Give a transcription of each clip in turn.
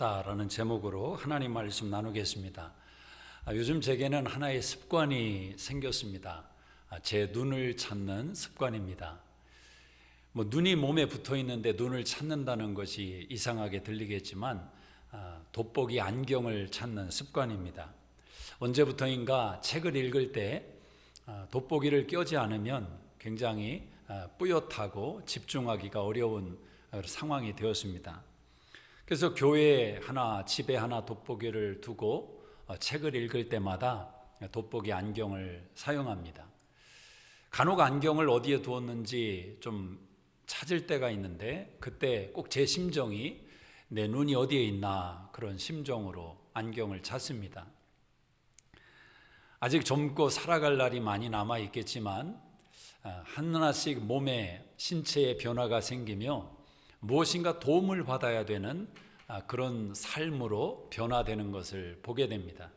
알았다라는 제목으로 하나님 말씀 나누겠습니다. 요즘 제게는 하나의 습관이 생겼습니다. 제 눈을 찾는 습관입니다. 눈이 몸에 붙어 있는데 눈을 찾는다는 것이 이상하게 들리겠지만 돋보기 안경을 찾는 습관입니다. 언제부터인가 책을 읽을 때 돋보기를 껴지 않으면 굉장히 뿌옇하고 집중하기가 어려운 상황이 되었습니다. 그래서 교회에 하나, 집에 하나 돋보기를 두고 책을 읽을 때마다 돋보기 안경을 사용합니다. 간혹 안경을 어디에 두었는지 좀 찾을 때가 있는데 그때 꼭 제 심정이 내 눈이 어디에 있나 그런 심정으로 안경을 찾습니다. 아직 젊고 살아갈 날이 많이 남아 있겠지만 하나씩 몸에 신체의 변화가 생기며 무엇인가 도움을 받아야 되는 그런 삶으로 변화되는 것을 보게 됩니다.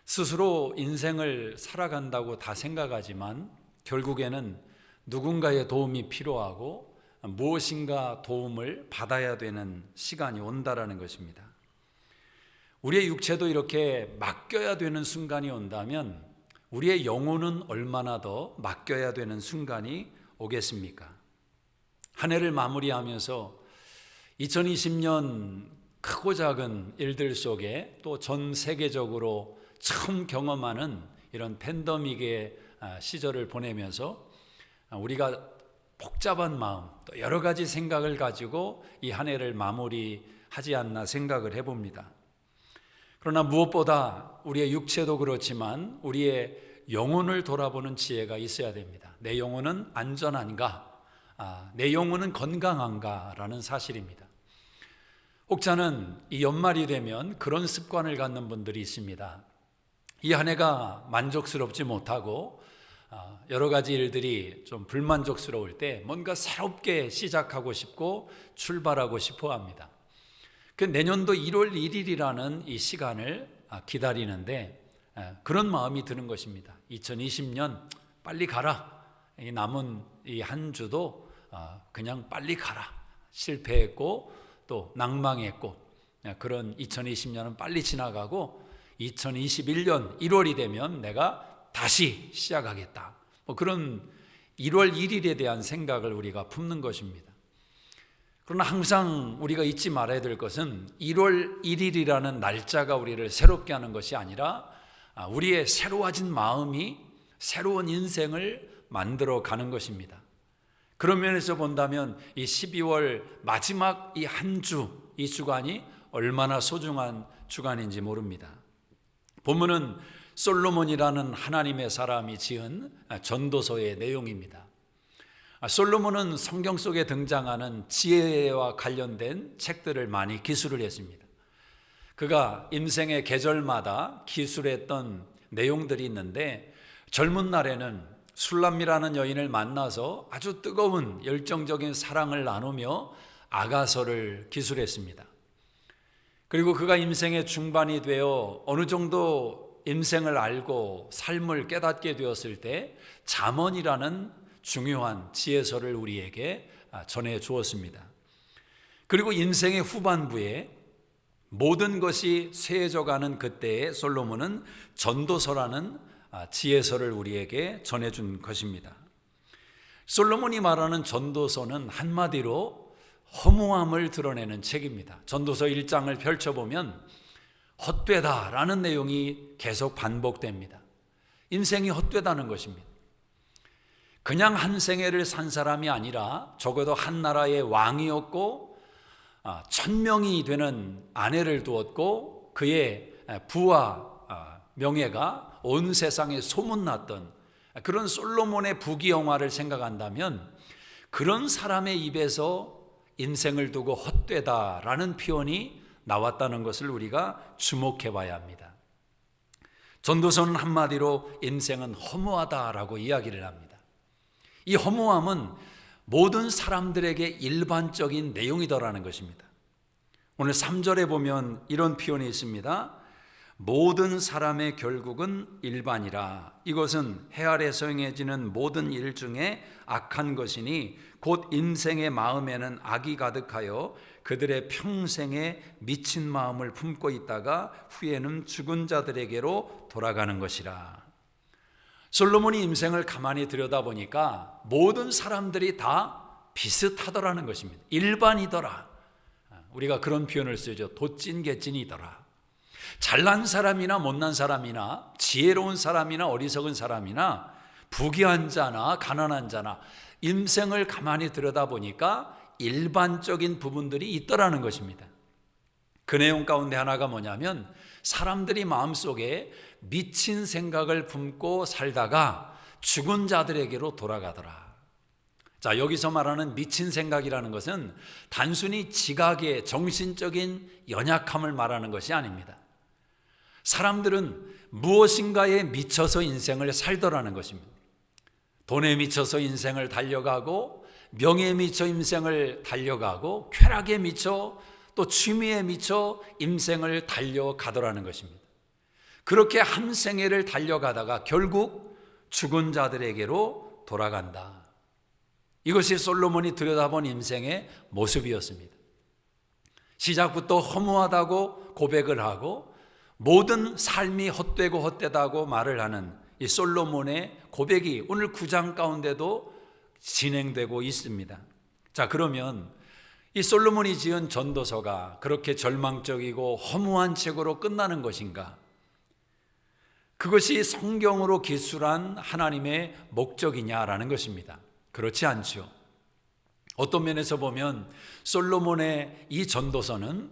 스스로 인생을 살아간다고 다 생각하지만 결국에는 누군가의 도움이 필요하고 무엇인가 도움을 받아야 되는 시간이 온다라는 것입니다. 우리의 육체도 이렇게 맡겨야 되는 순간이 온다면 우리의 영혼은 얼마나 더 맡겨야 되는 순간이 오겠습니까? 한 해를 마무리하면서 2020년 크고 작은 일들 속에 또 전 세계적으로 처음 경험하는 이런 팬데믹의 시절을 보내면서 우리가 복잡한 마음 또 여러 가지 생각을 가지고 이 한 해를 마무리하지 않나 생각을 해봅니다. 그러나 무엇보다 우리의 육체도 그렇지만 우리의 영혼을 돌아보는 지혜가 있어야 됩니다. 내 영혼은 안전한가? 내 영혼은 건강한가? 라는 사실입니다. 혹자는 이 연말이 되면 그런 습관을 갖는 분들이 있습니다. 이 한 해가 만족스럽지 못하고 여러 가지 일들이 좀 불만족스러울 때 뭔가 새롭게 시작하고 싶고 출발하고 싶어 합니다. 그 내년도 1월 1일이라는 이 시간을 기다리는데 그런 마음이 드는 것입니다. 2020년 빨리 가라. 이 남은 이 한 주도 그냥 빨리 가라. 실패했고 또 낭망했고 그런 2020년은 빨리 지나가고 2021년 1월이 되면 내가 다시 시작하겠다. 그런 1월 1일에 대한 생각을 우리가 품는 것입니다. 그러나 항상 우리가 잊지 말아야 될 것은 1월 1일이라는 날짜가 우리를 새롭게 하는 것이 아니라 우리의 새로워진 마음이 새로운 인생을 만들어 가는 것입니다. 그런 면에서 본다면 이 12월 마지막 이 한 주, 이 주간이 얼마나 소중한 주간인지 모릅니다. 본문은 솔로몬이라는 하나님의 사람이 지은 전도서의 내용입니다. 솔로몬은 성경 속에 등장하는 지혜와 관련된 책들을 많이 기술을 했습니다. 그가 인생의 계절마다 기술했던 내용들이 있는데 젊은 날에는 술람미라는 여인을 만나서 아주 뜨거운 열정적인 사랑을 나누며 아가서를 기술했습니다. 그리고 그가 인생의 중반이 되어 어느 정도 인생을 알고 삶을 깨닫게 되었을 때 잠언이라는 중요한 지혜서를 우리에게 전해 주었습니다. 그리고 인생의 후반부에 모든 것이 쇠해져가는 그때에 솔로몬은 전도서라는 지혜서를 우리에게 전해준 것입니다. 솔로몬이 말하는 전도서는 한마디로 허무함을 드러내는 책입니다. 전도서 1장을 펼쳐보면 헛되다라는 내용이 계속 반복됩니다. 인생이 헛되다는 것입니다. 그냥 한 생애를 산 사람이 아니라 적어도 한 나라의 왕이었고 1000명이 되는 아내를 두었고 그의 부와 명예가 온 세상에 소문났던 그런 솔로몬의 부귀영화를 생각한다면 그런 사람의 입에서 인생을 두고 헛되다라는 표현이 나왔다는 것을 우리가 주목해 봐야 합니다. 전도서는 한마디로 인생은 허무하다라고 이야기를 합니다. 이 허무함은 모든 사람들에게 일반적인 내용이더라는 것입니다. 오늘 3절에 보면 이런 표현이 있습니다. 모든 사람의 결국은 일반이라. 이것은 해 아래서 행해지는 모든 일 중에 악한 것이니 곧 인생의 마음에는 악이 가득하여 그들의 평생에 미친 마음을 품고 있다가 후에는 죽은 자들에게로 돌아가는 것이라. 솔로몬이 인생을 가만히 들여다보니까 모든 사람들이 다 비슷하더라는 것입니다. 일반이더라. 우리가 그런 표현을 쓰죠. 도찐개찐이더라. 잘난 사람이나 못난 사람이나 지혜로운 사람이나 어리석은 사람이나 부귀한 자나 가난한 자나 인생을 가만히 들여다보니까 일반적인 부분들이 있더라는 것입니다. 그 내용 가운데 하나가 뭐냐면 사람들이 마음속에 미친 생각을 품고 살다가 죽은 자들에게로 돌아가더라. 자, 여기서 말하는 미친 생각이라는 것은 단순히 지각의 정신적인 연약함을 말하는 것이 아닙니다. 사람들은 무엇인가에 미쳐서 인생을 살더라는 것입니다. 돈에 미쳐서 인생을 달려가고 명예에 미쳐 인생을 달려가고 쾌락에 미쳐 또 취미에 미쳐 인생을 달려가더라는 것입니다. 그렇게 한 생애를 달려가다가 결국 죽은 자들에게로 돌아간다. 이것이 솔로몬이 들여다본 인생의 모습이었습니다. 시작부터 허무하다고 고백을 하고 모든 삶이 헛되고 헛되다고 말을 하는 이 솔로몬의 고백이 오늘 9장 가운데도 진행되고 있습니다. 자, 그러면 이 솔로몬이 지은 전도서가 그렇게 절망적이고 허무한 책으로 끝나는 것인가? 그것이 성경으로 기술한 하나님의 목적이냐라는 것입니다. 그렇지 않죠. 어떤 면에서 보면 솔로몬의 이 전도서는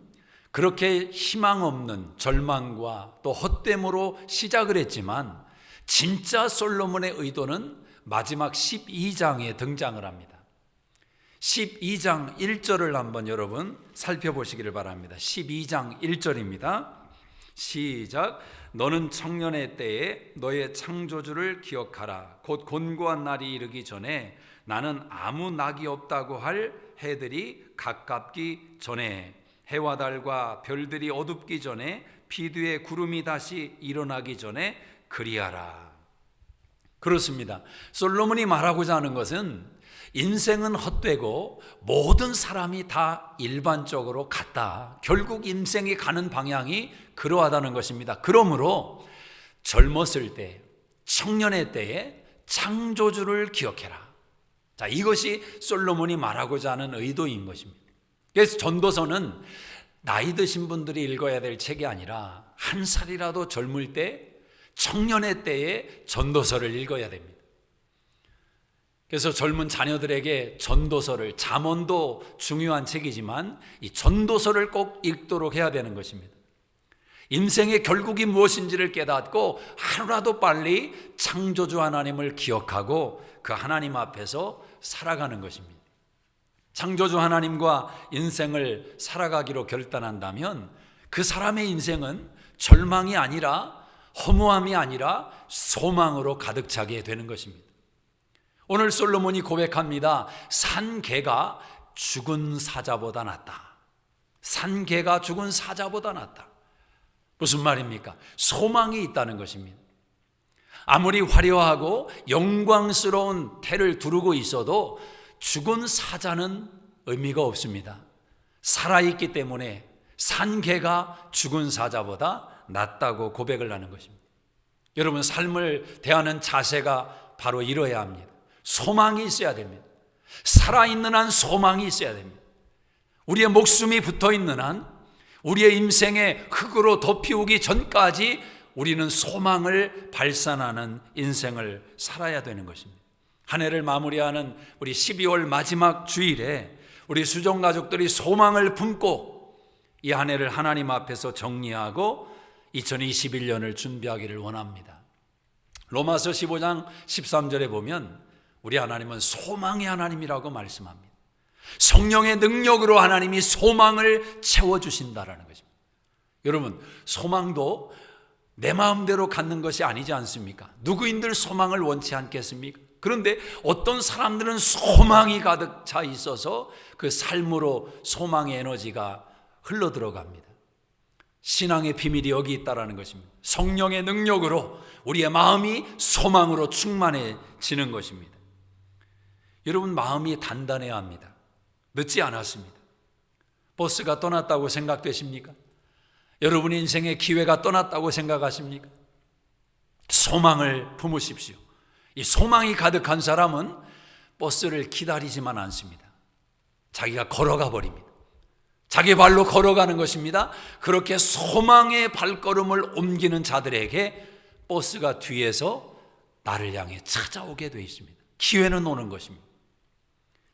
그렇게 희망 없는 절망과 또 헛됨으로 시작을 했지만 진짜 솔로몬의 의도는 마지막 12장에 등장을 합니다. 12장 1절을 한번 여러분 살펴보시기를 바랍니다. 12장 1절입니다. 시작. 너는 청년의 때에 너의 창조주를 기억하라. 곧 곤고한 날이 이르기 전에 나는 아무 낙이 없다고 할 해들이 가깝기 전에 해와 달과 별들이 어둡기 전에 피두의 구름이 다시 일어나기 전에 그리하라. 그렇습니다. 솔로몬이 말하고자 하는 것은 인생은 헛되고 모든 사람이 다 일반적으로 같다. 결국 인생이 가는 방향이 그러하다는 것입니다. 그러므로 젊었을 때, 청년의 때에 창조주를 기억해라. 자, 이것이 솔로몬이 말하고자 하는 의도인 것입니다. 그래서 전도서는 나이 드신 분들이 읽어야 될 책이 아니라 한 살이라도 젊을 때, 청년의 때에 전도서를 읽어야 됩니다. 그래서 젊은 자녀들에게 전도서를, 잠언도 중요한 책이지만 이 전도서를 꼭 읽도록 해야 되는 것입니다. 인생의 결국이 무엇인지를 깨닫고 하루라도 빨리 창조주 하나님을 기억하고 그 하나님 앞에서 살아가는 것입니다. 창조주 하나님과 인생을 살아가기로 결단한다면 그 사람의 인생은 절망이 아니라 허무함이 아니라 소망으로 가득 차게 되는 것입니다. 오늘 솔로몬이 고백합니다. 산 개가 죽은 사자보다 낫다. 산 개가 죽은 사자보다 낫다. 무슨 말입니까? 소망이 있다는 것입니다. 아무리 화려하고 영광스러운 태를 두르고 있어도 죽은 사자는 의미가 없습니다. 살아있기 때문에 산 개가 죽은 사자보다 낫다고 고백을 하는 것입니다. 여러분, 삶을 대하는 자세가 바로 이러해야 합니다. 소망이 있어야 됩니다. 살아있는 한 소망이 있어야 됩니다. 우리의 목숨이 붙어있는 한, 우리의 인생의 흙으로 덮이우기 전까지 우리는 소망을 발산하는 인생을 살아야 되는 것입니다. 한 해를 마무리하는 우리 12월 마지막 주일에 우리 수종가족들이 소망을 품고 이 한 해를 하나님 앞에서 정리하고 2021년을 준비하기를 원합니다. 로마서 15장 13절에 보면 우리 하나님은 소망의 하나님이라고 말씀합니다. 성령의 능력으로 하나님이 소망을 채워주신다라는 것입니다. 여러분, 소망도 내 마음대로 갖는 것이 아니지 않습니까? 누구인들 소망을 원치 않겠습니까? 그런데 어떤 사람들은 소망이 가득 차 있어서 그 삶으로 소망의 에너지가 흘러들어갑니다. 신앙의 비밀이 여기 있다라는 것입니다. 성령의 능력으로 우리의 마음이 소망으로 충만해지는 것입니다. 여러분, 마음이 단단해야 합니다. 늦지 않았습니다. 버스가 떠났다고 생각되십니까? 여러분의 인생의 기회가 떠났다고 생각하십니까? 소망을 품으십시오. 이 소망이 가득한 사람은 버스를 기다리지만 않습니다. 자기가 걸어가 버립니다. 자기 발로 걸어가는 것입니다. 그렇게 소망의 발걸음을 옮기는 자들에게 버스가 뒤에서 나를 향해 찾아오게 되어 있습니다. 기회는 오는 것입니다.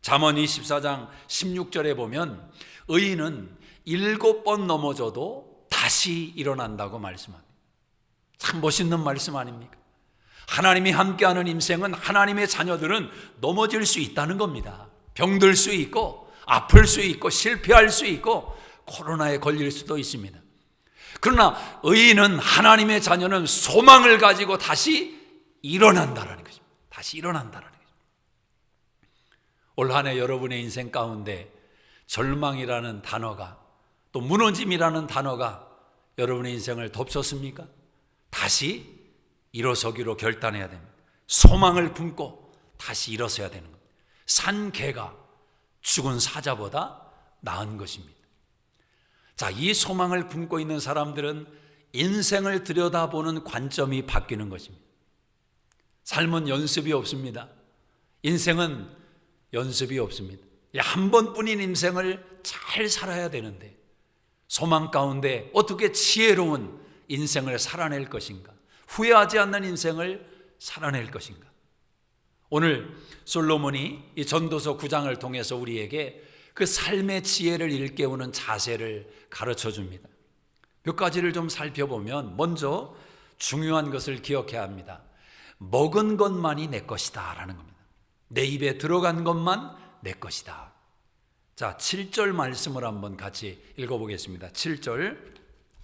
잠언 24장 16절에 보면 의인은 7번 넘어져도 다시 일어난다고 말씀합니다. 참 멋있는 말씀 아닙니까? 하나님이 함께하는 인생은, 하나님의 자녀들은 넘어질 수 있다는 겁니다. 병들 수 있고, 아플 수 있고, 실패할 수 있고, 코로나에 걸릴 수도 있습니다. 그러나 의인은, 하나님의 자녀는 소망을 가지고 다시 일어난다라는 것입니다. 다시 일어난다라는 것입니다. 올 한 해 여러분의 인생 가운데 절망이라는 단어가, 또 무너짐이라는 단어가 여러분의 인생을 덮쳤습니까? 다시 일어서기로 결단해야 됩니다. 소망을 품고 다시 일어서야 되는 겁니다. 산 개가 죽은 사자보다 나은 것입니다. 자, 이 소망을 품고 있는 사람들은 인생을 들여다보는 관점이 바뀌는 것입니다. 삶은 연습이 없습니다. 인생은 연습이 없습니다. 한 번뿐인 인생을 잘 살아야 되는데, 소망 가운데 어떻게 지혜로운 인생을 살아낼 것인가, 후회하지 않는 인생을 살아낼 것인가. 오늘 솔로몬이 이 전도서 9장을 통해서 우리에게 그 삶의 지혜를 일깨우는 자세를 가르쳐 줍니다. 몇 가지를 좀 살펴보면, 먼저 중요한 것을 기억해야 합니다. 먹은 것만이 내 것이다 라는 겁니다. 내 입에 들어간 것만 내 것이다. 자, 7절 말씀을 한번 같이 읽어보겠습니다. 7절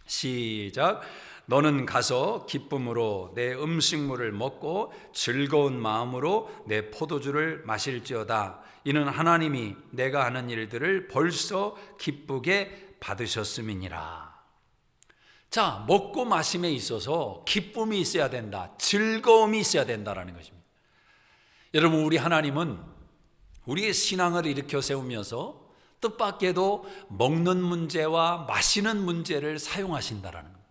시작. 너는 가서 기쁨으로 내 음식물을 먹고 즐거운 마음으로 내 포도주를 마실지어다. 이는 하나님이 내가 하는 일들을 벌써 기쁘게 받으셨음이니라. 자, 먹고 마심에 있어서 기쁨이 있어야 된다, 즐거움이 있어야 된다라는 것입니다. 여러분, 우리 하나님은 우리의 신앙을 일으켜 세우면서 뜻밖에도 먹는 문제와 마시는 문제를 사용하신다라는 겁니다.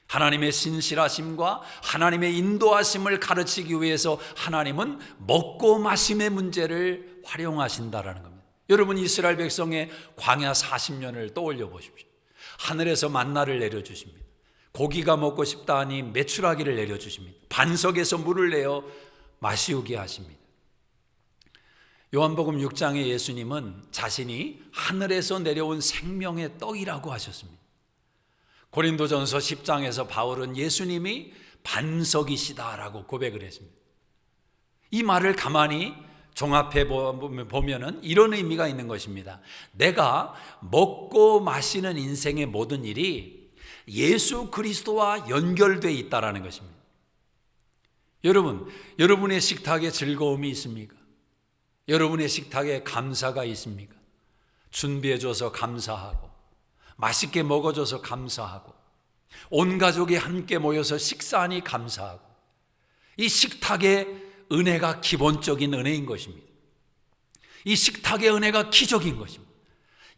하나님의 신실하심과 하나님의 인도하심을 가르치기 위해서 하나님은 먹고 마심의 문제를 활용하신다라는 겁니다. 여러분, 이스라엘 백성의 광야 40년을 떠올려 보십시오. 하늘에서 만나를 내려주십니다. 고기가 먹고 싶다 하니 메추라기를 내려주십니다. 반석에서 물을 내어 마시우게 하십니다. 요한복음 6장에 예수님은 자신이 하늘에서 내려온 생명의 떡이라고 하셨습니다. 고린도전서 10장에서 바울은 예수님이 반석이시다라고 고백을 했습니다. 이 말을 가만히 종합해 보면은 이런 의미가 있는 것입니다. 내가 먹고 마시는 인생의 모든 일이 예수 그리스도와 연결되어 있다라는 것입니다. 여러분, 여러분의 식탁에 즐거움이 있습니까? 여러분의 식탁에 감사가 있습니까? 준비해줘서 감사하고, 맛있게 먹어줘서 감사하고, 온 가족이 함께 모여서 식사하니 감사하고, 이 식탁의 은혜가 기본적인 은혜인 것입니다. 이 식탁의 은혜가 기적인 것입니다.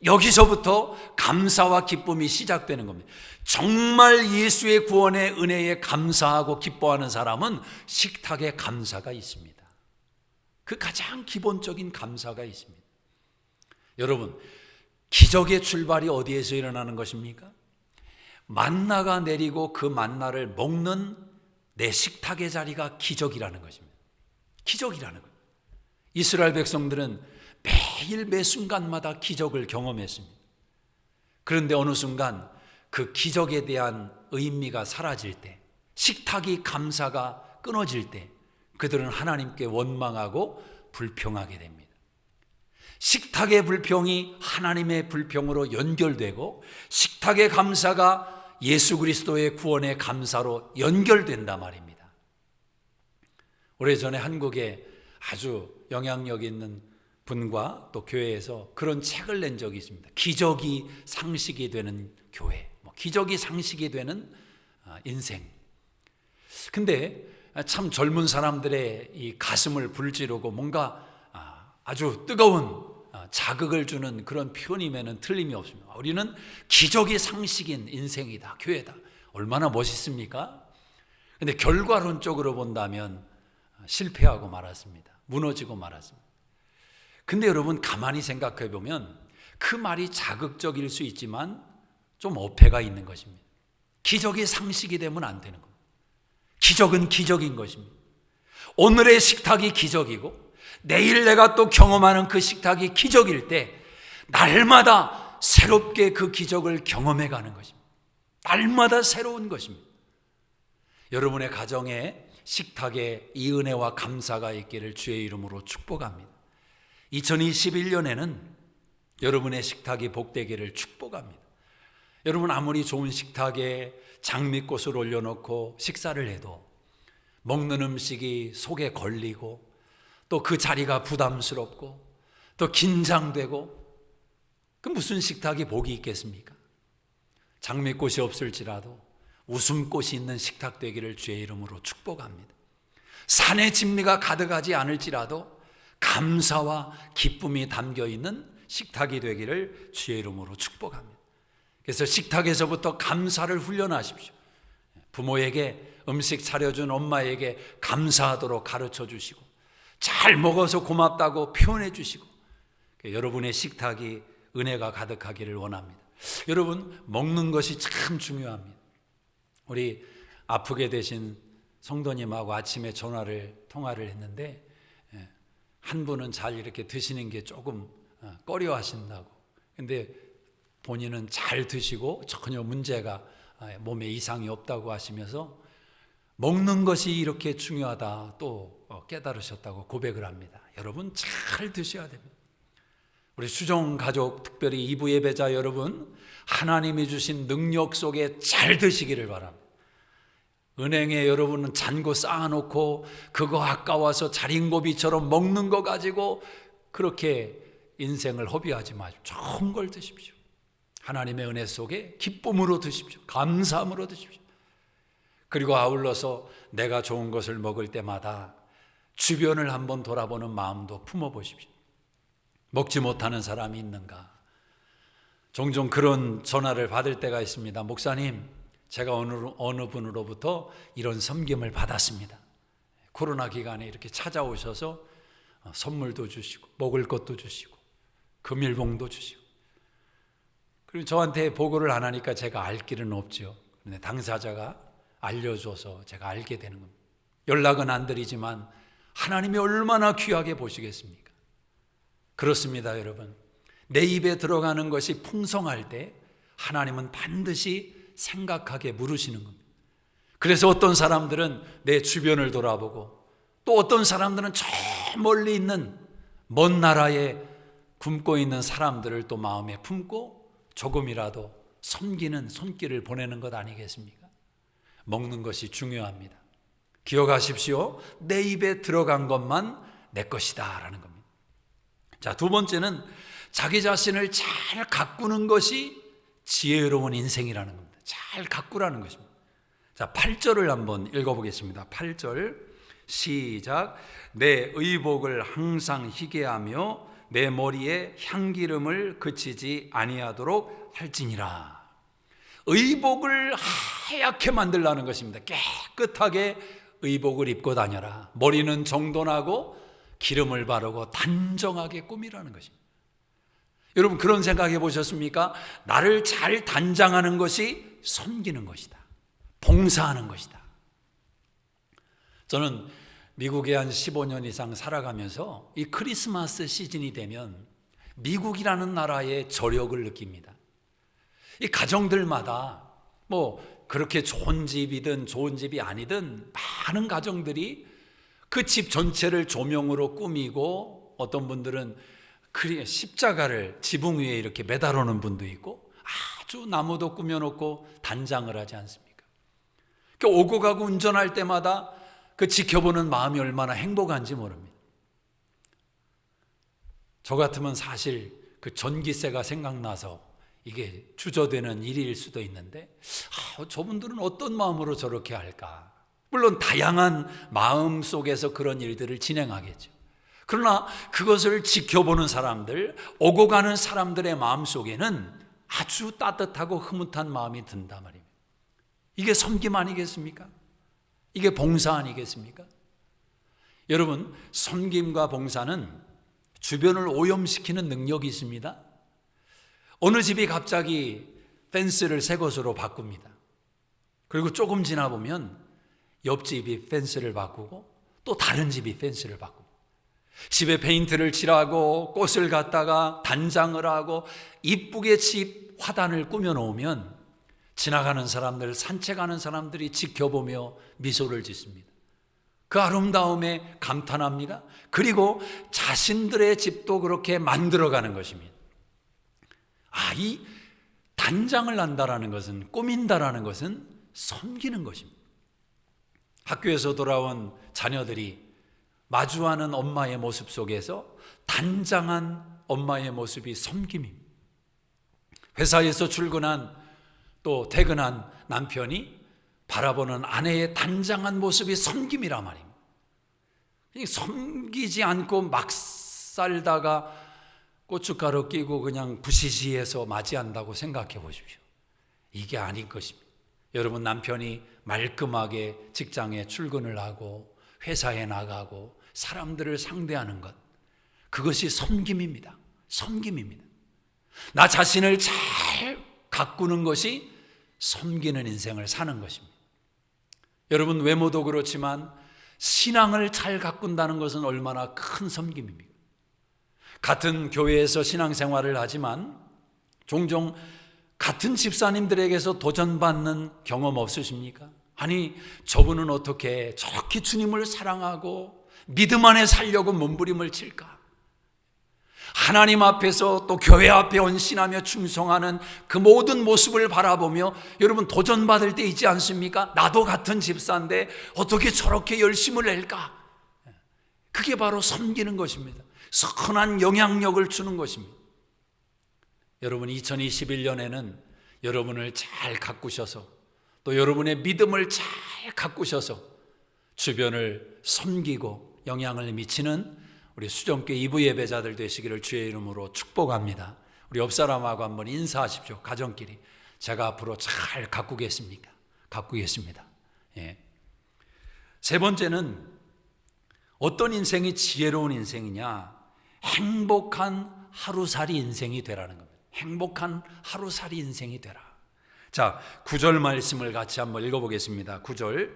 여기서부터 감사와 기쁨이 시작되는 겁니다. 정말 예수의 구원의 은혜에 감사하고 기뻐하는 사람은 식탁에 감사가 있습니다. 그 가장 기본적인 감사가 있습니다. 여러분, 기적의 출발이 어디에서 일어나는 것입니까? 만나가 내리고 그 만나를 먹는 내 식탁의 자리가 기적이라는 것입니다. 기적이라는 거예요. 이스라엘 백성들은 매일 매 순간마다 기적을 경험했습니다. 그런데 어느 순간 그 기적에 대한 의미가 사라질 때, 식탁이 감사가 끊어질 때 그들은 하나님께 원망하고 불평하게 됩니다. 식탁의 불평이 하나님의 불평으로 연결되고, 식탁의 감사가 예수 그리스도의 구원의 감사로 연결된단 말입니다. 오래전에 한국에 아주 영향력 있는 분과 또 교회에서 그런 책을 낸 적이 있습니다. 기적이 상식이 되는 교회, 기적이 상식이 되는 인생. 근데 참 젊은 사람들의 이 가슴을 불지르고 뭔가 아주 뜨거운 자극을 주는 그런 표현이면 틀림이 없습니다. 우리는 기적이 상식인 인생이다, 교회다. 얼마나 멋있습니까? 근데 결과론적으로 본다면 실패하고 말았습니다. 무너지고 말았습니다. 근데 여러분 가만히 생각해 보면 그 말이 자극적일 수 있지만 좀 어폐가 있는 것입니다. 기적이 상식이 되면 안 되는 겁니다. 기적은 기적인 것입니다. 오늘의 식탁이 기적이고 내일 내가 또 경험하는 그 식탁이 기적일 때 날마다 새롭게 그 기적을 경험해 가는 것입니다. 날마다 새로운 것입니다. 여러분의 가정에 식탁에 이 은혜와 감사가 있기를 주의 이름으로 축복합니다. 2021년에는 여러분의 식탁이 복되기를 축복합니다. 여러분 아무리 좋은 식탁에 장미꽃을 올려놓고 식사를 해도 먹는 음식이 속에 걸리고 또 그 자리가 부담스럽고 또 긴장되고 그 무슨 식탁이 복이 있겠습니까? 장미꽃이 없을지라도 웃음꽃이 있는 식탁 되기를 주의 이름으로 축복합니다. 산의 진미가 가득하지 않을지라도 감사와 기쁨이 담겨있는 식탁이 되기를 주의 이름으로 축복합니다. 그래서 식탁에서부터 감사를 훈련하십시오. 부모에게 음식 차려준 엄마에게 감사하도록 가르쳐 주시고 잘 먹어서 고맙다고 표현해 주시고 여러분의 식탁이 은혜가 가득하기를 원합니다. 여러분 먹는 것이 참 중요합니다. 우리 아프게 되신 성도님하고 아침에 통화를 했는데 한 분은 잘 이렇게 드시는 게 조금 꺼려 하신다고. 근데 본인은 잘 드시고 전혀 문제가 몸에 이상이 없다고 하시면서 먹는 것이 이렇게 중요하다 또 깨달으셨다고 고백을 합니다. 여러분 잘 드셔야 됩니다. 우리 수정가족 특별히 이부 예배자 여러분 하나님이 주신 능력 속에 잘 드시기를 바랍니다. 은행에 여러분은 잔고 쌓아놓고 그거 아까워서 자린고비처럼 먹는 거 가지고 그렇게 인생을 허비하지 마십시오. 좋은 걸 드십시오. 하나님의 은혜 속에 기쁨으로 드십시오. 감사함으로 드십시오. 그리고 아울러서 내가 좋은 것을 먹을 때마다 주변을 한번 돌아보는 마음도 품어보십시오. 먹지 못하는 사람이 있는가? 종종 그런 전화를 받을 때가 있습니다. 목사님, 제가 어느 분으로부터 이런 섬김을 받았습니다. 코로나 기간에 이렇게 찾아오셔서 선물도 주시고 먹을 것도 주시고 금일봉도 주시고 그리고 저한테 보고를 안 하니까 제가 알 길은 없죠. 그런데 당사자가 알려줘서 제가 알게 되는 겁니다. 연락은 안 드리지만 하나님이 얼마나 귀하게 보시겠습니까? 그렇습니다, 여러분. 내 입에 들어가는 것이 풍성할 때 하나님은 반드시 생각하게 물으시는 겁니다. 그래서 어떤 사람들은 내 주변을 돌아보고 또 어떤 사람들은 저 멀리 있는 먼 나라에 굶고 있는 사람들을 또 마음에 품고 조금이라도 섬기는 손길을 보내는 것 아니겠습니까? 먹는 것이 중요합니다. 기억하십시오. 내 입에 들어간 것만 내 것이다 라는 겁니다. 자, 두 번째는 자기 자신을 잘 가꾸는 것이 지혜로운 인생이라는 겁니다. 잘 가꾸라는 것입니다. 자, 8절을 한번 읽어보겠습니다. 8절 시작. 내 의복을 항상 희게 하며 내 머리에 향기름을 그치지 아니하도록 할지니라. 의복을 하얗게 만들라는 것입니다. 깨끗하게 의복을 입고 다녀라. 머리는 정돈하고 기름을 바르고 단정하게 꾸미라는 것입니다. 여러분 그런 생각해 보셨습니까? 나를 잘 단장하는 것이 섬기는 것이다. 봉사하는 것이다. 저는 미국에 한 15년 이상 살아가면서 이 크리스마스 시즌이 되면 미국이라는 나라의 저력을 느낍니다. 이 가정들마다 뭐 그렇게 좋은 집이든 좋은 집이 아니든 많은 가정들이 그 집 전체를 조명으로 꾸미고 어떤 분들은 십자가를 지붕 위에 이렇게 매달아 놓은 분도 있고 아주 나무도 꾸며놓고 단장을 하지 않습니까? 오고 가고 운전할 때마다 그 지켜보는 마음이 얼마나 행복한지 모릅니다. 저 같으면 사실 그 전기세가 생각나서 이게 주저되는 일일 수도 있는데 저분들은 어떤 마음으로 저렇게 할까? 물론 다양한 마음 속에서 그런 일들을 진행하겠죠. 그러나 그것을 지켜보는 사람들, 오고 가는 사람들의 마음 속에는 아주 따뜻하고 흐뭇한 마음이 든단 말입니다. 이게 섬김 아니겠습니까? 이게 봉사 아니겠습니까? 여러분, 섬김과 봉사는 주변을 오염시키는 능력이 있습니다. 어느 집이 갑자기 펜스를 새 것으로 바꿉니다. 그리고 조금 지나 보면 옆집이 펜스를 바꾸고 또 다른 집이 펜스를 바꾸고, 집에 페인트를 칠하고 꽃을 갖다가 단장을 하고 이쁘게 집 화단을 꾸며 놓으면 지나가는 사람들, 산책하는 사람들이 지켜보며 미소를 짓습니다. 그 아름다움에 감탄합니다. 그리고 자신들의 집도 그렇게 만들어가는 것입니다. 이 단장을 한다라는 것은, 꾸민다라는 것은 섬기는 것입니다. 학교에서 돌아온 자녀들이 마주하는 엄마의 모습 속에서 단장한 엄마의 모습이 섬김입니다. 회사에서 출근한 또 퇴근한 남편이 바라보는 아내의 단장한 모습이 섬김이란 말입니다. 섬기지 않고 막 살다가 고춧가루 끼고 그냥 부시시해서 맞이한다고 생각해 보십시오. 이게 아닌 것입니다. 여러분, 남편이 말끔하게 직장에 출근을 하고 회사에 나가고 사람들을 상대하는 것, 그것이 섬김입니다. 섬김입니다. 나 자신을 잘 가꾸는 것이 섬기는 인생을 사는 것입니다. 여러분, 외모도 그렇지만 신앙을 잘 가꾼다는 것은 얼마나 큰 섬김입니까? 같은 교회에서 신앙생활을 하지만 종종 같은 집사님들에게서 도전받는 경험 없으십니까? 아니, 저분은 어떻게 저렇게 주님을 사랑하고 믿음 안에 살려고 몸부림을 칠까? 하나님 앞에서 또 교회 앞에 헌신하며 충성하는 그 모든 모습을 바라보며 여러분, 도전받을 때 있지 않습니까? 나도 같은 집사인데 어떻게 저렇게 열심을 낼까? 그게 바로 섬기는 것입니다. 선한 영향력을 주는 것입니다. 여러분, 2021년에는 여러분을 잘 가꾸셔서 또 여러분의 믿음을 잘 가꾸셔서 주변을 섬기고 영향을 미치는 우리 수정교 2부 예배자들 되시기를 주의 이름으로 축복합니다. 우리 옆사람하고 한번 인사하십시오. 가정끼리. 제가 앞으로 잘 가꾸겠습니다. 예. 세 번째는 어떤 인생이 지혜로운 인생이냐? 행복한 하루살이 인생이 되라는 겁니다. 행복한 하루살이 인생이 되라. 자, 9절 말씀을 같이 한번 읽어보겠습니다. 9절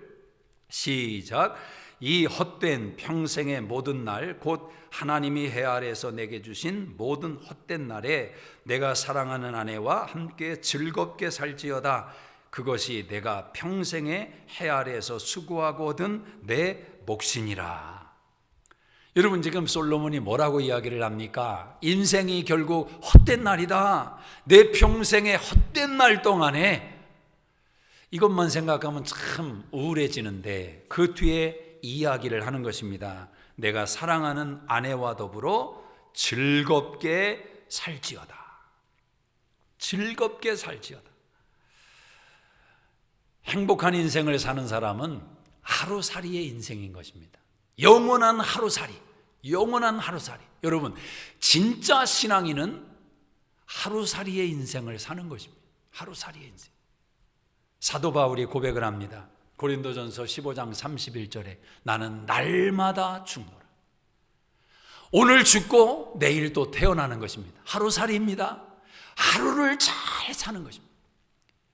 시작. 이 헛된 평생의 모든 날, 곧 하나님이 해 아래에서 내게 주신 모든 헛된 날에 내가 사랑하는 아내와 함께 즐겁게 살지어다. 그것이 내가 평생의 해 아래에서 수고하고 얻은 내 몫이니라. 여러분, 지금 솔로몬이 뭐라고 이야기를 합니까? 인생이 결국 헛된 날이다. 내 평생의 헛된 날 동안에 이것만 생각하면 참 우울해지는데 그 뒤에 이야기를 하는 것입니다. 내가 사랑하는 아내와 더불어 즐겁게 살지어다. 즐겁게 살지어다. 행복한 인생을 사는 사람은 하루살이의 인생인 것입니다. 영원한 하루살이, 영원한 하루살이. 여러분, 진짜 신앙인은 하루살이의 인생을 사는 것입니다. 하루살이의 인생. 사도 바울이 고백을 합니다. 고린도전서 15장 31절에 나는 날마다 죽노라. 오늘 죽고 내일 또 태어나는 것입니다. 하루살이입니다. 하루를 잘 사는 것입니다.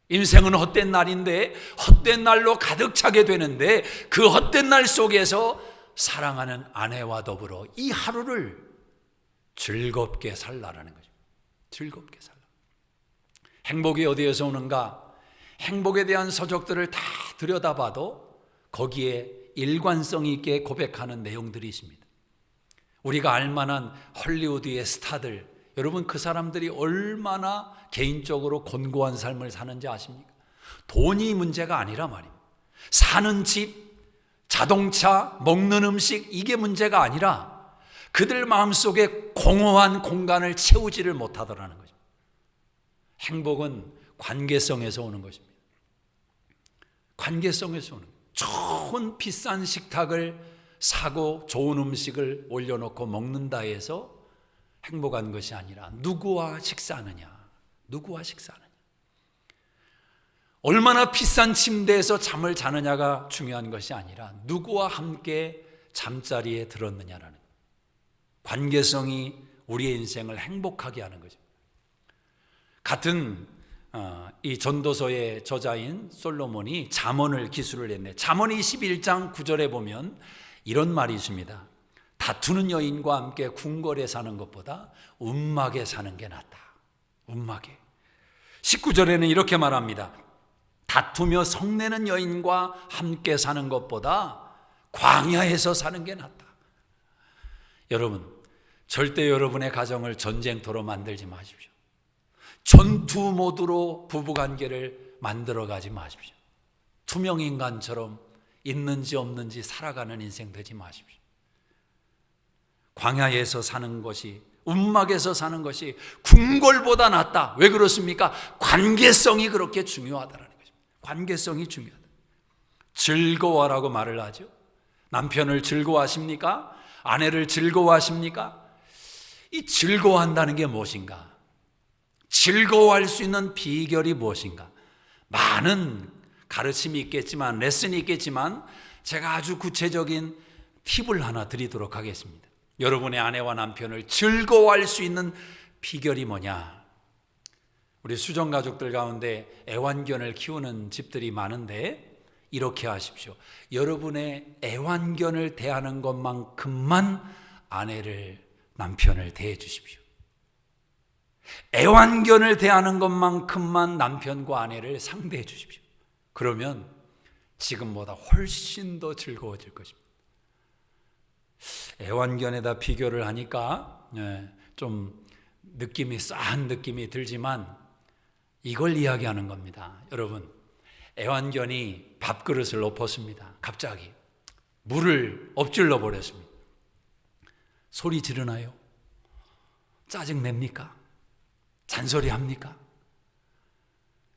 인생은 헛된 날인데 헛된 날로 가득 차게 되는데 그 헛된 날 속에서 사랑하는 아내와 더불어 이 하루를 즐겁게 살라라는 거죠. 즐겁게 살라. 행복이 어디에서 오는가? 행복에 대한 서적들을 다 들여다봐도 거기에 일관성 있게 고백하는 내용들이 있습니다. 우리가 알만한 헐리우드의 스타들, 여러분, 그 사람들이 얼마나 개인적으로 곤고한 삶을 사는지 아십니까? 돈이 문제가 아니라 말입니다. 사는 집, 자동차, 먹는 음식, 이게 문제가 아니라 그들 마음속에 공허한 공간을 채우지를 못하더라는 거죠. 행복은 관계성에서 오는 것입니다. 관계성에서 오는 거예요. 좋은 비싼 식탁을 사고 좋은 음식을 올려놓고 먹는다 해서 행복한 것이 아니라 누구와 식사하느냐, 누구와 식사하느냐, 얼마나 비싼 침대에서 잠을 자느냐가 중요한 것이 아니라 누구와 함께 잠자리에 들었느냐라는 거예요. 관계성이 우리의 인생을 행복하게 하는 거죠. 같은 이 전도서의 저자인 솔로몬이 잠언을 기술을 했네. 잠언 21장 9절에 보면 이런 말이 있습니다. 다투는 여인과 함께 궁궐에 사는 것보다 움막에 사는 게 낫다. 움막에. 19절에는 이렇게 말합니다. 다투며 성내는 여인과 함께 사는 것보다 광야에서 사는 게 낫다. 여러분, 절대 여러분의 가정을 전쟁터로 만들지 마십시오. 전투 모드로 부부관계를 만들어가지 마십시오. 투명인간처럼 있는지 없는지 살아가는 인생 되지 마십시오. 광야에서 사는 것이, 움막에서 사는 것이 궁궐보다 낫다. 왜 그렇습니까? 관계성이 그렇게 중요하다는 것입니다. 관계성이 중요하다. 즐거워라고 말을 하죠. 남편을 즐거워하십니까? 아내를 즐거워하십니까? 이 즐거워한다는 게 무엇인가? 즐거워할 수 있는 비결이 무엇인가? 많은 가르침이 있겠지만, 레슨이 있겠지만 제가 아주 구체적인 팁을 하나 드리도록 하겠습니다. 여러분의 아내와 남편을 즐거워할 수 있는 비결이 뭐냐? 우리 수정가족들 가운데 애완견을 키우는 집들이 많은데 이렇게 하십시오. 여러분의 애완견을 대하는 것만큼만 아내를, 남편을 대해 주십시오. 애완견을 대하는 것만큼만 남편과 아내를 상대해 주십시오. 그러면 지금보다 훨씬 더 즐거워질 것입니다. 애완견에다 비교를 하니까 좀 느낌이 싸한 느낌이 들지만 이걸 이야기하는 겁니다. 여러분, 애완견이 밥그릇을 엎었습니다. 갑자기 물을 엎질러 버렸습니다. 소리 지르나요? 짜증냅니까? 잔소리합니까?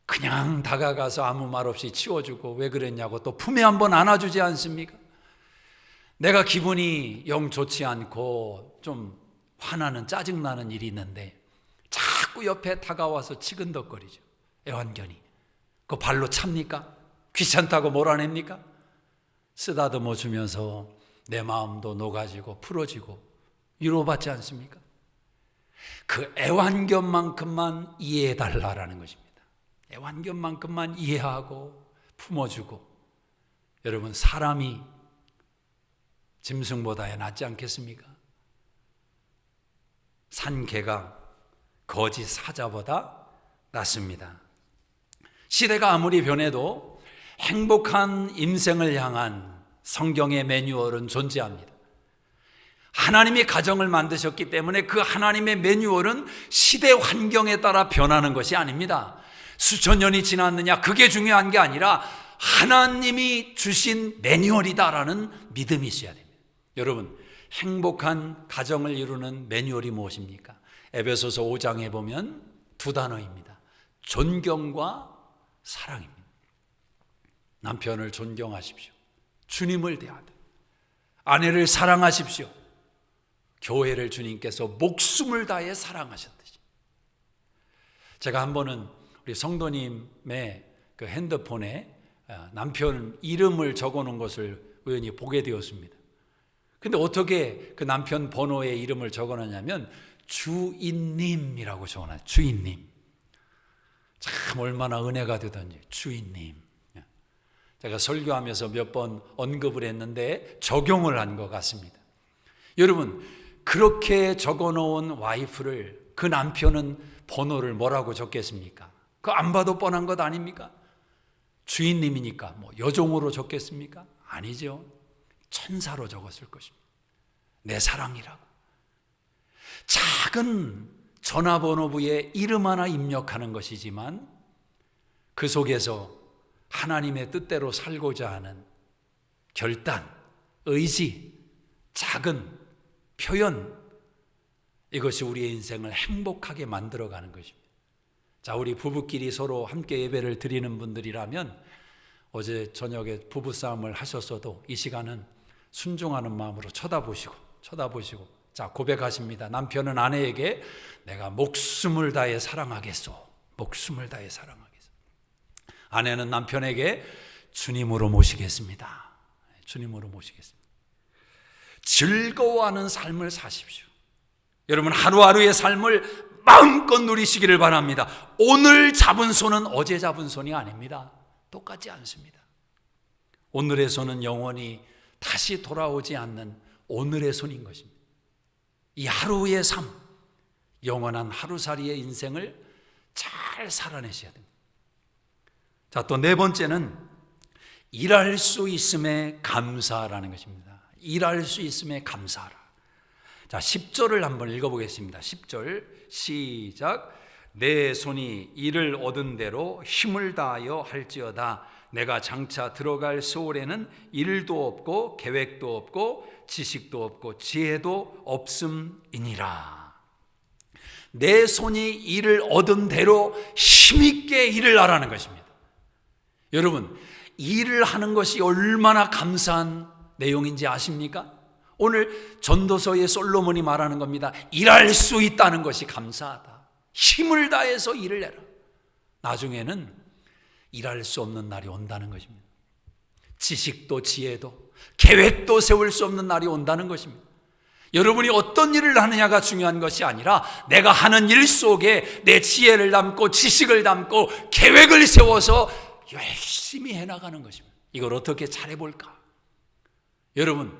그냥 다가가서 아무 말 없이 치워주고 왜 그랬냐고 또 품에 한번 안아주지 않습니까? 내가 기분이 영 좋지 않고 좀 화나는, 짜증나는 일이 있는데 자꾸 옆에 다가와서 치근덕거리죠. 애완견이. 그 발로 찹니까? 귀찮다고 몰아냅니까? 쓰다듬어 주면서 내 마음도 녹아지고 풀어지고 위로받지 않습니까? 그 애완견만큼만 이해해달라는 것입니다. 애완견만큼만 이해하고 품어주고. 여러분, 사람이 짐승보다 낫지 않겠습니까? 산개가 거지 사자보다 낫습니다. 시대가 아무리 변해도 행복한 인생을 향한 성경의 매뉴얼은 존재합니다. 하나님이 가정을 만드셨기 때문에 그 하나님의 매뉴얼은 시대 환경에 따라 변하는 것이 아닙니다. 수천 년이 지났느냐, 그게 중요한 게 아니라 하나님이 주신 매뉴얼이다라는 믿음이 있어야 됩니다. 여러분, 행복한 가정을 이루는 매뉴얼이 무엇입니까? 에베소서 5장에 보면 두 단어입니다. 존경과 사랑입니다. 남편을 존경하십시오. 주님을 대하듯. 아내를 사랑하십시오. 교회를 주님께서 목숨을 다해 사랑하셨듯이. 제가 한 번은 우리 성도님의 그 핸드폰에 남편 이름을 적어 놓은 것을 우연히 보게 되었습니다. 근데 어떻게 그 남편 번호에 이름을 적어 놨냐면 주인님이라고 적어 놨어요. 주인님. 참 얼마나 은혜가 되던지. 주인님. 제가 설교하면서 몇 번 언급을 했는데 적용을 한 것 같습니다. 여러분, 그렇게 적어놓은 와이프를, 그 남편은 번호를 뭐라고 적겠습니까? 그거 안 봐도 뻔한 것 아닙니까? 주인님이니까 뭐 여종으로 적겠습니까? 아니죠. 천사로 적었을 것입니다. 내 사랑이라고. 작은 전화번호부에 이름 하나 입력하는 것이지만 그 속에서 하나님의 뜻대로 살고자 하는 결단, 의지, 작은 표현, 이것이 우리의 인생을 행복하게 만들어가는 것입니다. 자, 우리 부부끼리 서로 함께 예배를 드리는 분들이라면 어제 저녁에 부부싸움을 하셨어도 이 시간은 순종하는 마음으로 쳐다보시고 자, 고백하십니다. 남편은 아내에게 내가 목숨을 다해 사랑하겠소. 목숨을 다해 사랑하겠소. 아내는 남편에게 주님으로 모시겠습니다. 주님으로 모시겠습니다. 즐거워하는 삶을 사십시오. 여러분, 하루하루의 삶을 마음껏 누리시기를 바랍니다. 오늘 잡은 손은 어제 잡은 손이 아닙니다. 똑같지 않습니다. 오늘의 손은 영원히 다시 돌아오지 않는 오늘의 손인 것입니다. 이 하루의 삶, 영원한 하루살이의 인생을 잘 살아내셔야 됩니다. 자, 또 네 번째는 일할 수 있음에 감사라는 것입니다. 일할 수 있음에 감사하라. 자, 10절을 한번 읽어보겠습니다. 10절 시작. 내 손이 일을 얻은 대로 힘을 다하여 할지어다. 내가 장차 들어갈 소홀에는 일도 없고 계획도 없고 지식도 없고 지혜도 없음이니라. 내 손이 일을 얻은 대로 힘있게 일을 하라는 것입니다. 여러분, 일을 하는 것이 얼마나 감사한 내용인지 아십니까? 오늘 전도서의 솔로몬이 말하는 겁니다. 일할 수 있다는 것이 감사하다. 힘을 다해서 일을 해라. 나중에는 일할 수 없는 날이 온다는 것입니다. 지식도 지혜도 계획도 세울 수 없는 날이 온다는 것입니다. 여러분이 어떤 일을 하느냐가 중요한 것이 아니라 내가 하는 일 속에 내 지혜를 담고 지식을 담고 계획을 세워서 열심히 해나가는 것입니다. 이걸 어떻게 잘해볼까? 여러분,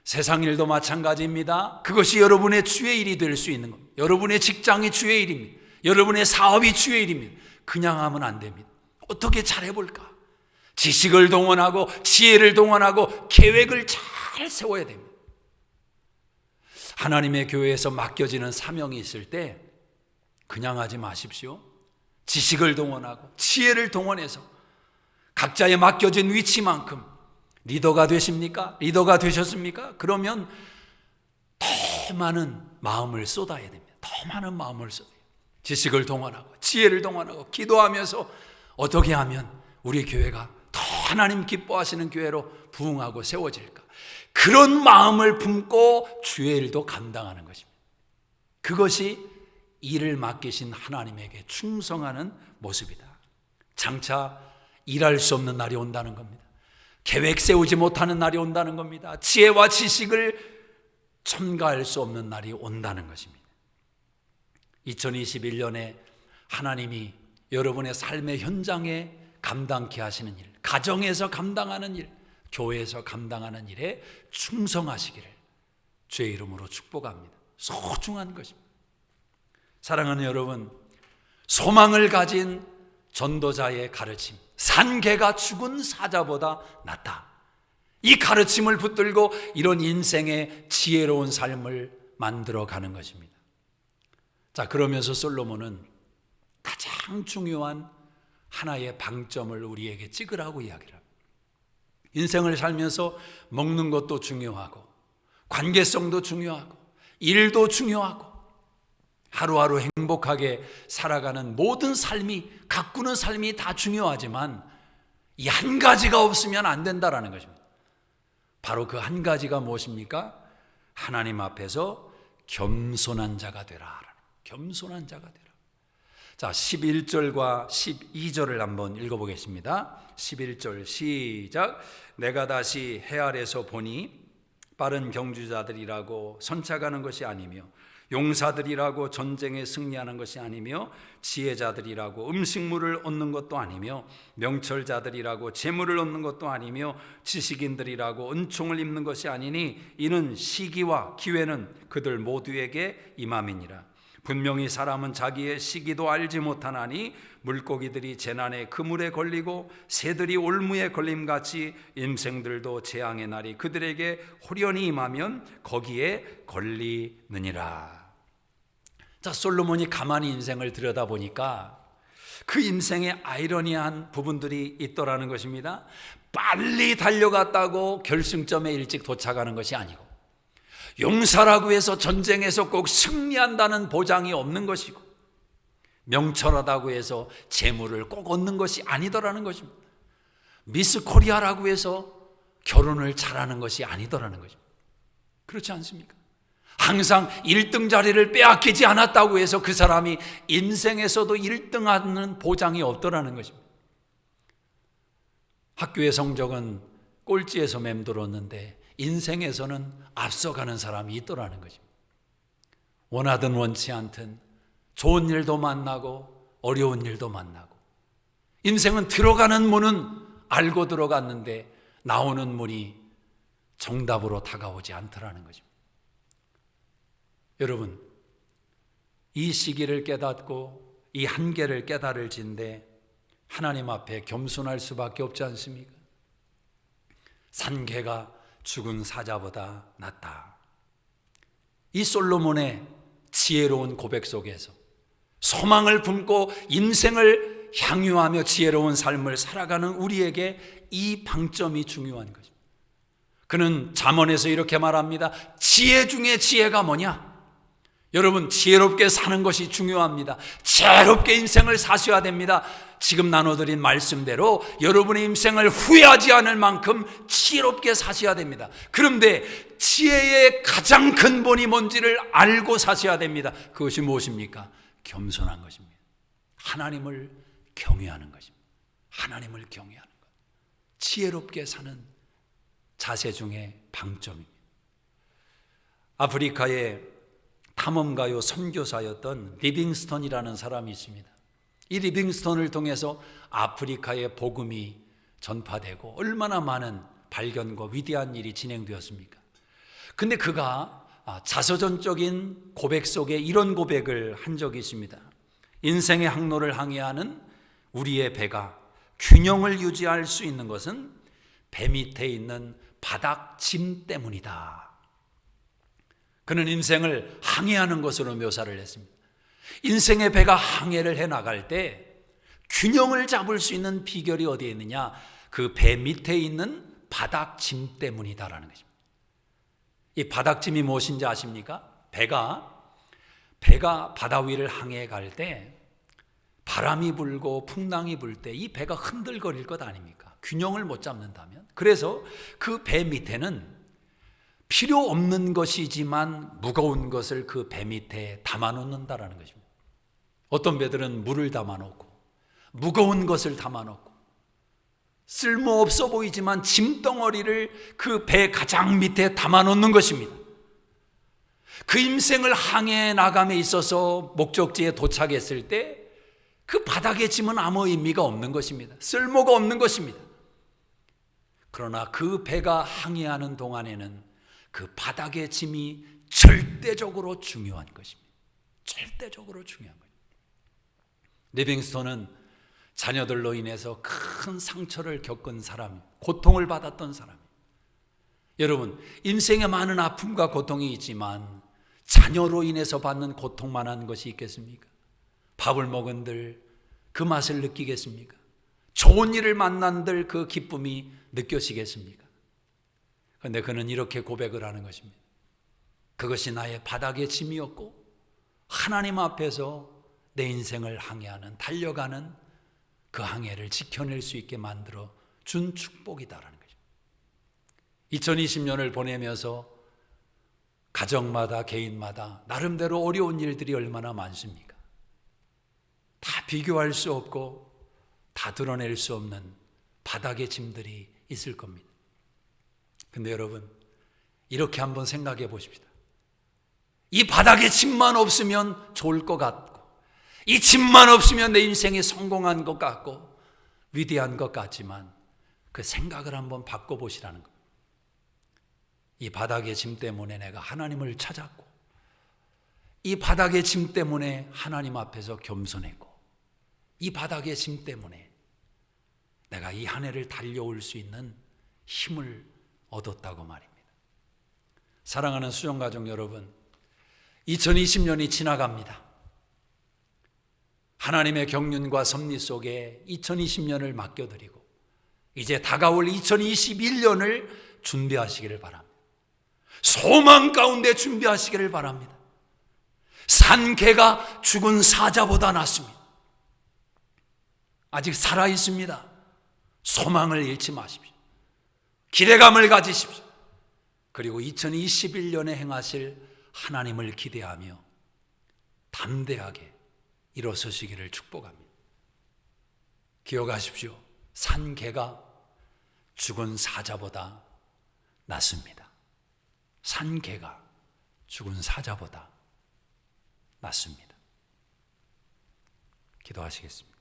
세상 일도 마찬가지입니다. 그것이 여러분의 주의 일이 될 수 있는 겁니다. 여러분의 직장이 주의 일입니다. 여러분의 사업이 주의 일입니다. 그냥 하면 안 됩니다. 어떻게 잘해볼까? 지식을 동원하고 지혜를 동원하고 계획을 잘 세워야 됩니다. 하나님의 교회에서 맡겨지는 사명이 있을 때 그냥 하지 마십시오. 지식을 동원하고 지혜를 동원해서 각자의 맡겨진 위치만큼 리더가 되십니까? 리더가 되셨습니까? 그러면 더 많은 마음을 쏟아야 됩니다. 더 많은 마음을 쏟아야 됩니다. 지식을 동원하고 지혜를 동원하고 기도하면서 어떻게 하면 우리 교회가 더 하나님 기뻐하시는 교회로 부흥하고 세워질까? 그런 마음을 품고 주의 일도 감당하는 것입니다. 그것이 일을 맡기신 하나님에게 충성하는 모습이다. 장차 일할 수 없는 날이 온다는 겁니다. 계획 세우지 못하는 날이 온다는 겁니다. 지혜와 지식을 첨가할 수 없는 날이 온다는 것입니다. 2021년에 하나님이 여러분의 삶의 현장에 감당케 하시는 일, 가정에서 감당하는 일, 교회에서 감당하는 일에 충성하시기를 주의 이름으로 축복합니다. 소중한 것입니다. 사랑하는 여러분, 소망을 가진 전도자의 가르침, 산개가 죽은 사자보다 낫다. 이 가르침을 붙들고 이런 인생의 지혜로운 삶을 만들어가는 것입니다. 자, 그러면서 솔로몬은 가장 중요한 하나의 방점을 우리에게 찍으라고 이야기를 합니다. 인생을 살면서 먹는 것도 중요하고 관계성도 중요하고 일도 중요하고 하루하루 행복하게 살아가는 모든 삶이, 가꾸는 삶이 다 중요하지만 이 한 가지가 없으면 안 된다라는 것입니다. 바로 그 한 가지가 무엇입니까? 하나님 앞에서 겸손한 자가 되라. 겸손한 자가 되라. 자, 11절과 12절을 한번 읽어보겠습니다. 11절 시작. 내가 다시 해 아래서 보니 빠른 경주자들이라고 선착하는 것이 아니며 용사들이라고 전쟁에 승리하는 것이 아니며 지혜자들이라고 음식물을 얻는 것도 아니며 명철자들이라고 재물을 얻는 것도 아니며 지식인들이라고 은총을 입는 것이 아니니 이는 시기와 기회는 그들 모두에게 임함이니라. 분명히 사람은 자기의 시기도 알지 못하나니 물고기들이 재난에 그물에 걸리고 새들이 올무에 걸림같이 인생들도 재앙의 날이 그들에게 호련히 임하면 거기에 걸리느니라. 자, 솔로몬이 가만히 인생을 들여다보니까 그 인생의 아이러니한 부분들이 있더라는 것입니다. 빨리 달려갔다고 결승점에 일찍 도착하는 것이 아니고 용사라고 해서 전쟁에서 꼭 승리한다는 보장이 없는 것이고 명철하다고 해서 재물을 꼭 얻는 것이 아니더라는 것입니다. 미스 코리아라고 해서 결혼을 잘하는 것이 아니더라는 것입니다. 그렇지 않습니까? 항상 1등 자리를 빼앗기지 않았다고 해서 그 사람이 인생에서도 1등하는 보장이 없더라는 것입니다. 학교의 성적은 꼴찌에서 맴돌았는데 인생에서는 앞서가는 사람이 있더라는 것입니다. 원하든 원치 않든 좋은 일도 만나고 어려운 일도 만나고, 인생은 들어가는 문은 알고 들어갔는데 나오는 문이 정답으로 다가오지 않더라는 것입니다. 여러분, 이 시기를 깨닫고 이 한계를 깨달을진데 하나님 앞에 겸손할 수밖에 없지 않습니까? 산개가 죽은 사자보다 낫다. 이 솔로몬의 지혜로운 고백 속에서 소망을 품고 인생을 향유하며 지혜로운 삶을 살아가는 우리에게 이 방점이 중요한 것입니다. 그는 잠언에서 이렇게 말합니다. 지혜 중에 지혜가 뭐냐? 여러분, 지혜롭게 사는 것이 중요합니다. 지혜롭게 인생을 사셔야 됩니다. 지금 나눠드린 말씀대로 여러분의 인생을 후회하지 않을 만큼 지혜롭게 사셔야 됩니다. 그런데 지혜의 가장 근본이 뭔지를 알고 사셔야 됩니다. 그것이 무엇입니까? 겸손한 것입니다. 하나님을 경외하는 것입니다. 하나님을 경외하는 것. 지혜롭게 사는 자세 중에 방점입니다. 아프리카의 탐험가요 선교사였던 리빙스턴이라는 사람이 있습니다. 이 리빙스턴을 통해서 아프리카의 복음이 전파되고 얼마나 많은 발견과 위대한 일이 진행되었습니까? 근데 그가 자서전적인 고백 속에 이런 고백을 한 적이 있습니다. 인생의 항로를 항해하는 우리의 배가 균형을 유지할 수 있는 것은 배 밑에 있는 바닥 짐 때문이다. 그는 인생을 항해하는 것으로 묘사를 했습니다. 인생의 배가 항해를 해나갈 때 균형을 잡을 수 있는 비결이 어디에 있느냐? 그 배 밑에 있는 바닥 짐 때문이다라는 것입니다. 이 바닥짐이 무엇인지 아십니까? 배가 바다 위를 항해 갈 때 바람이 불고 풍랑이 불 때 이 배가 흔들거릴 것 아닙니까? 균형을 못 잡는다면. 그래서 그 배 밑에는 필요 없는 것이지만 무거운 것을 그 배 밑에 담아놓는다라는 것입니다. 어떤 배들은 물을 담아놓고 무거운 것을 담아놓고 쓸모없어 보이지만 짐덩어리를 그 배 가장 밑에 담아놓는 것입니다. 그 인생을 항해 나감에 있어서 목적지에 도착했을 때 그 바닥의 짐은 아무 의미가 없는 것입니다. 쓸모가 없는 것입니다. 그러나 그 배가 항해하는 동안에는 그 바닥의 짐이 절대적으로 중요한 것입니다. 절대적으로 중요한 것입니다. 리빙스턴은 자녀들로 인해서 큰 상처를 겪은 사람, 고통을 받았던 사람. 여러분, 인생에 많은 아픔과 고통이 있지만 자녀로 인해서 받는 고통만한 것이 있겠습니까? 밥을 먹은들 그 맛을 느끼겠습니까? 좋은 일을 만난들 그 기쁨이 느껴지겠습니까? 그런데 그는 이렇게 고백을 하는 것입니다. 그것이 나의 바닥의 짐이었고 하나님 앞에서 내 인생을 항해하는, 달려가는 그 항해를 지켜낼 수 있게 만들어 준 축복이다라는 것입니다. 2020년을 보내면서 가정마다 개인마다 나름대로 어려운 일들이 얼마나 많습니까? 다 비교할 수 없고 다 드러낼 수 없는 바닥의 짐들이 있을 겁니다. 근데 여러분, 이렇게 한번 생각해 보십시다. 이 바닥에 짐만 없으면 좋을 것 같고, 이 짐만 없으면 내 인생이 성공한 것 같고 위대한 것 같지만 그 생각을 한번 바꿔보시라는 겁니다. 이 바닥의 짐 때문에 내가 하나님을 찾았고, 이 바닥의 짐 때문에 하나님 앞에서 겸손했고, 이 바닥의 짐 때문에 내가 이 한 해를 달려올 수 있는 힘을 얻었다고 말입니다. 사랑하는 수정가족 여러분, 2020년이 지나갑니다. 하나님의 경륜과 섭리 속에 2020년을 맡겨드리고 이제 다가올 2021년을 준비하시기를 바랍니다. 소망 가운데 준비하시기를 바랍니다. 산개가 죽은 사자보다 낫습니다. 아직 살아 있습니다. 소망을 잃지 마십시오. 기대감을 가지십시오. 그리고 2021년에 행하실 하나님을 기대하며 담대하게 일어서시기를 축복합니다. 기억하십시오. 산 개가 죽은 사자보다 낫습니다. 산 개가 죽은 사자보다 낫습니다. 기도하시겠습니다.